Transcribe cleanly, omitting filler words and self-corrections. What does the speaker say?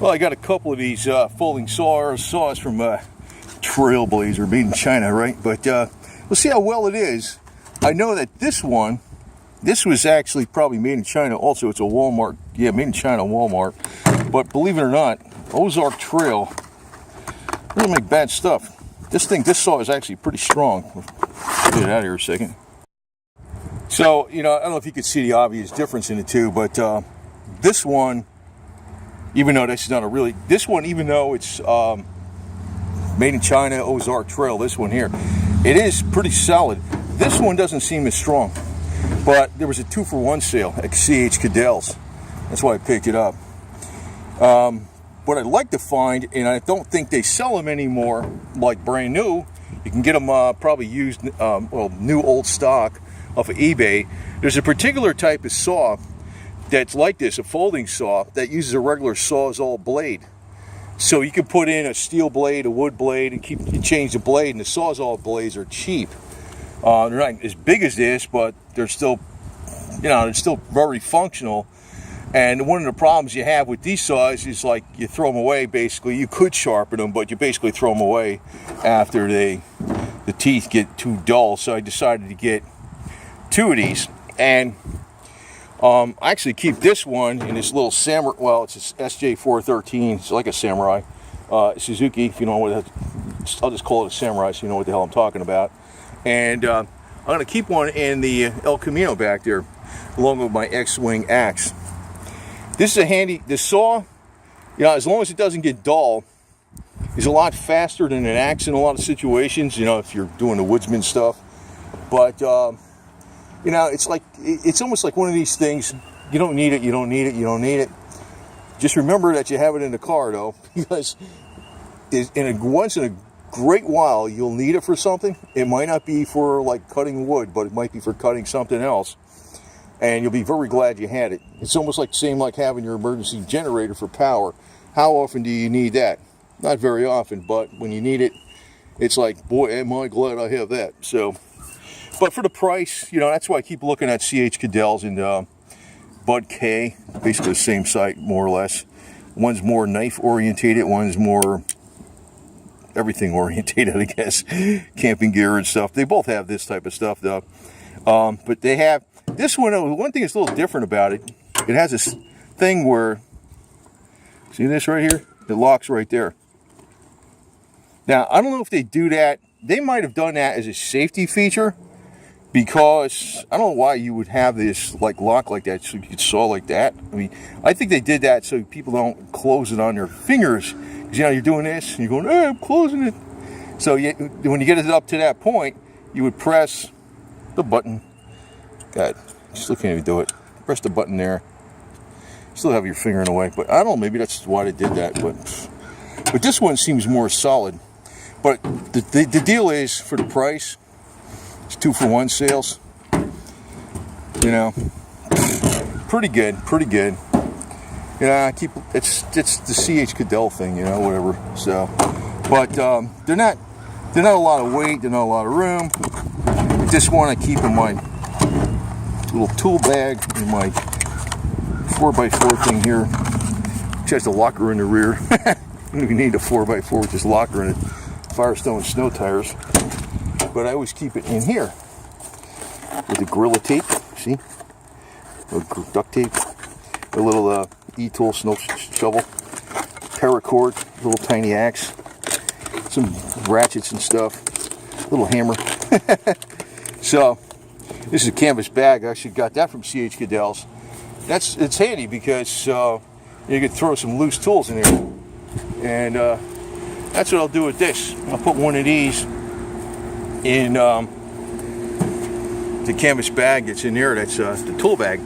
Well, I got a couple of these folding saws from Trailblazer, made in China, right? But we'll see how well it is. I know that this was actually probably made in China also. It's a Walmart, yeah, made in China, Walmart. But believe it or not, Ozark Trail doesn't make bad stuff. This saw is actually pretty strong. Get it out of here a second. So, I don't know if you can see the obvious difference in the two, but this one, even though this is not even though it's made in China, Ozark Trail, this one here, it is pretty solid. This one doesn't seem as strong, but there was a 2-for-1 sale at C.H. Cadell's. That's why I picked it up. What I'd like to find, and I don't think they sell them anymore, like brand new. You can get them probably used, new old stock off of eBay. There's a particular type of saw that's like this, a folding saw, that uses a regular Sawzall blade. So you can put in a steel blade, a wood blade, and change the blade, and the Sawzall blades are cheap. They're not as big as this, but they're still, they're still very functional. And one of the problems you have with these saws is like you throw them away. Basically, you could sharpen them, but you basically throw them away after the teeth get too dull. So I decided to get 2 of these, and I actually keep this one in this little samurai. Well, it's a SJ413. It's like a samurai Suzuki. If you know what, I'll just call it a samurai, so you know what the hell I'm talking about. And I'm gonna keep one in the El Camino back there, along with my X-Wing axe. This is a handy. The saw, as long as it doesn't get dull, is a lot faster than an axe in a lot of situations. If you're doing the woodsman stuff, but it's almost like one of these things. You don't need it. You don't need it. You don't need it. Just remember that you have it in the car, though, because once in a great while you'll need it for something. It might not be for like cutting wood, but it might be for cutting something else. And you'll be very glad you had it. It's almost like like having your emergency generator for power. How often do you need that? Not very often, but when you need it, it's like, boy, am I glad I have that. So, but for the price, that's why I keep looking at C.H. Cadell's and Bud K. Basically the same site, more or less. One's more knife orientated, one's more everything orientated, I guess. Camping gear and stuff. They both have this type of stuff, though. But they have this one thing that's a little different about it. It has this thing where, see this right here? It locks right there. Now, I don't know if they do that. They might have done that as a safety feature, because I don't know why you would have this like lock like that so you could saw like that. I mean, I think they did that so people don't close it on their fingers. Because you're doing this and you're going, hey, I'm closing it. So when you get it up to that point, you would press the button. God, still can't even do it. Press the button there. Still have your finger in the way, but I don't know. Maybe that's why they did that. But this one seems more solid. But the deal is, for the price, it's 2-for-1 sales. Pretty good, pretty good. It's the C.H. Cadell thing, whatever. So, but they're not a lot of weight. They're not a lot of room. This one I keep in my little tool bag, in my 4x4 thing here, which has the locker in the rear. You need a 4x4 with this locker in it. Firestone snow tires. But I always keep it in here with the Gorilla tape. See, duct tape, a little E-tool snow shovel, paracord, little tiny axe, some ratchets and stuff, little hammer. So this is a canvas bag. I actually got that from C.H. Cadell's. It's handy because you can throw some loose tools in there, and that's what I'll do with this. I'll put one of these in the canvas bag that's in there. That's the tool bag,